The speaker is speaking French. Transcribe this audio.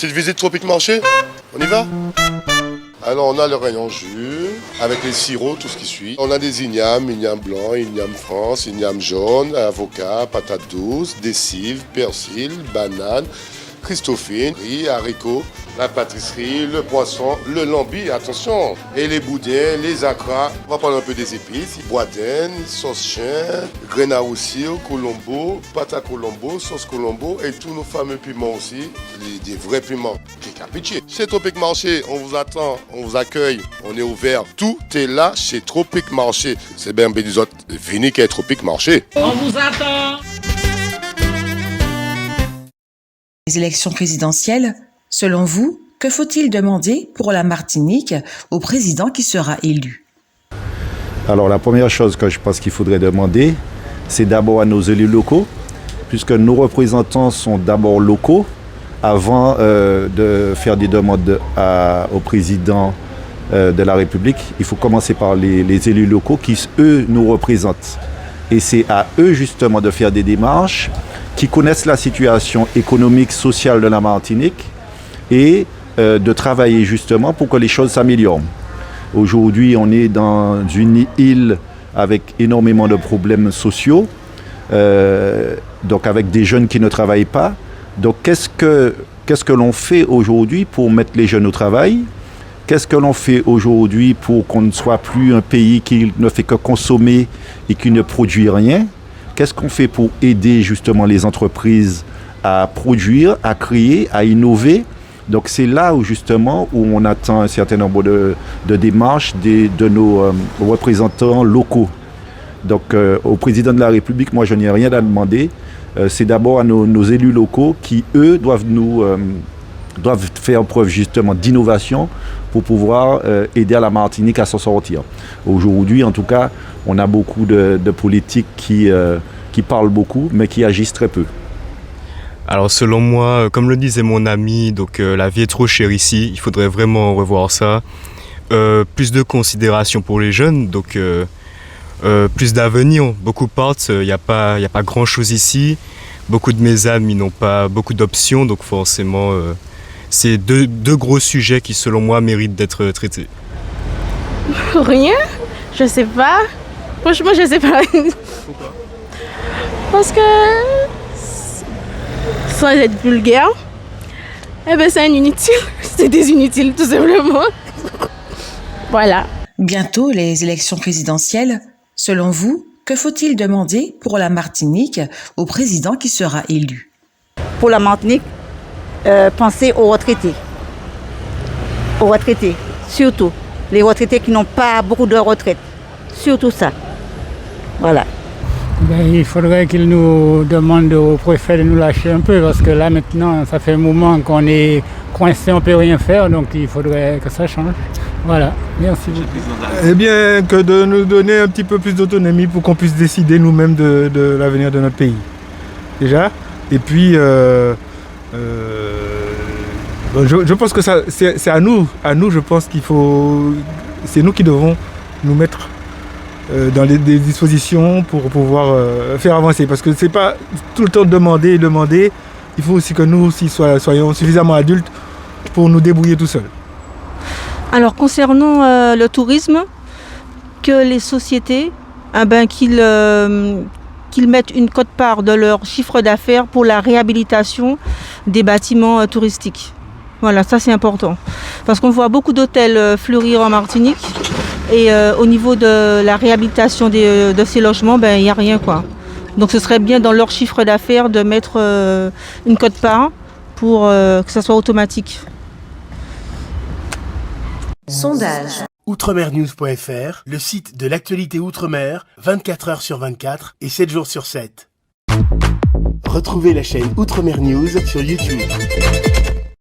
Petite visite Tropique Marché, on y va? Alors on a le rayon jus, avec les sirops, tout ce qui suit. On a des ignames blanc, igname France, igname jaune, avocat, patates douces, des cives, persil, bananes, christophine, riz, haricots, la pâtisserie, le poisson, le lambi, attention, et les boudins, les acras. On va prendre un peu des épices, boudin, sauce chien, graines à roussir, colombo, pâte à colombo, sauce colombo et tous nos fameux piments aussi, des vrais piments. Pitié. Chez Tropique Marché, on vous attend, on vous accueille, on est ouvert. Tout est là chez Tropique Marché. C'est bien des autres, venez qu'à Tropique Marché. On vous attend. Les élections présidentielles, selon vous, que faut-il demander pour la Martinique au président qui sera élu? Alors la première chose que je pense qu'il faudrait demander, c'est d'abord à nos élus locaux, puisque nos représentants sont d'abord locaux, avant de faire des demandes au président de la République. Il faut commencer par les élus locaux qui, eux, nous représentent. Et c'est à eux justement de faire des démarches, qui connaissent la situation économique, sociale de la Martinique et de travailler justement pour que les choses s'améliorent. Aujourd'hui, on est dans une île avec énormément de problèmes sociaux, donc avec des jeunes qui ne travaillent pas. Donc qu'est-ce que l'on fait aujourd'hui pour mettre les jeunes au travail? Qu'est-ce que l'on fait aujourd'hui pour qu'on ne soit plus un pays qui ne fait que consommer et qui ne produit rien? Qu'est-ce qu'on fait pour aider justement les entreprises à produire, à créer, à innover? Donc c'est là où justement où on attend un certain nombre de démarches de nos représentants locaux. Donc au président de la République, moi je n'ai rien à demander. C'est d'abord à nos élus locaux qui, eux, doivent faire preuve justement d'innovation pour pouvoir aider à la Martinique à s'en sortir. Aujourd'hui, en tout cas, on a beaucoup de politiques qui parlent beaucoup, mais qui agissent très peu. Alors selon moi, comme le disait mon ami, donc la vie est trop chère ici, il faudrait vraiment revoir ça. Plus de considération pour les jeunes, donc plus d'avenir. Beaucoup partent, il n'y a pas grand-chose ici. Beaucoup de mes amis n'ont pas beaucoup d'options, donc forcément, c'est deux gros sujets qui, selon moi, méritent d'être traités. Rien, je sais pas. Franchement, je sais pas. Pourquoi? Parce que, sans être vulgaire, c'est un inutile. C'est des inutiles, tout simplement. Voilà. Bientôt les élections présidentielles. Selon vous, que faut-il demander pour la Martinique au président qui sera élu? Pour la Martinique, pensez aux retraités. Aux retraités, surtout. Les retraités qui n'ont pas beaucoup de retraite. Surtout ça. Voilà. Il faudrait qu'il nous demande au préfet de nous lâcher un peu parce que là maintenant, ça fait un moment qu'on est coincé, on ne peut rien faire, donc il faudrait que ça change. Voilà, merci beaucoup. Eh bien, que de nous donner un petit peu plus d'autonomie pour qu'on puisse décider nous-mêmes de l'avenir de notre pays. Déjà. Et puis, je pense que c'est à nous, je pense qu'il faut... C'est nous qui devons nous mettre dans des dispositions pour pouvoir faire avancer. Parce que c'est pas tout le temps demander. Il faut aussi que nous aussi soyons suffisamment adultes pour nous débrouiller tout seuls. Alors concernant le tourisme, que les sociétés, qu'ils mettent une quote-part de leur chiffre d'affaires pour la réhabilitation des bâtiments touristiques. Voilà, ça c'est important. Parce qu'on voit beaucoup d'hôtels fleurir en Martinique et au niveau de la réhabilitation de ces logements, il n'y a rien, quoi. Donc ce serait bien dans leur chiffre d'affaires de mettre une quote-part pour que ça soit automatique. Sondage. Outremernews.fr, le site de l'actualité Outre-mer, 24 heures sur 24 et 7 jours sur 7. Retrouvez la chaîne Outremer News sur YouTube.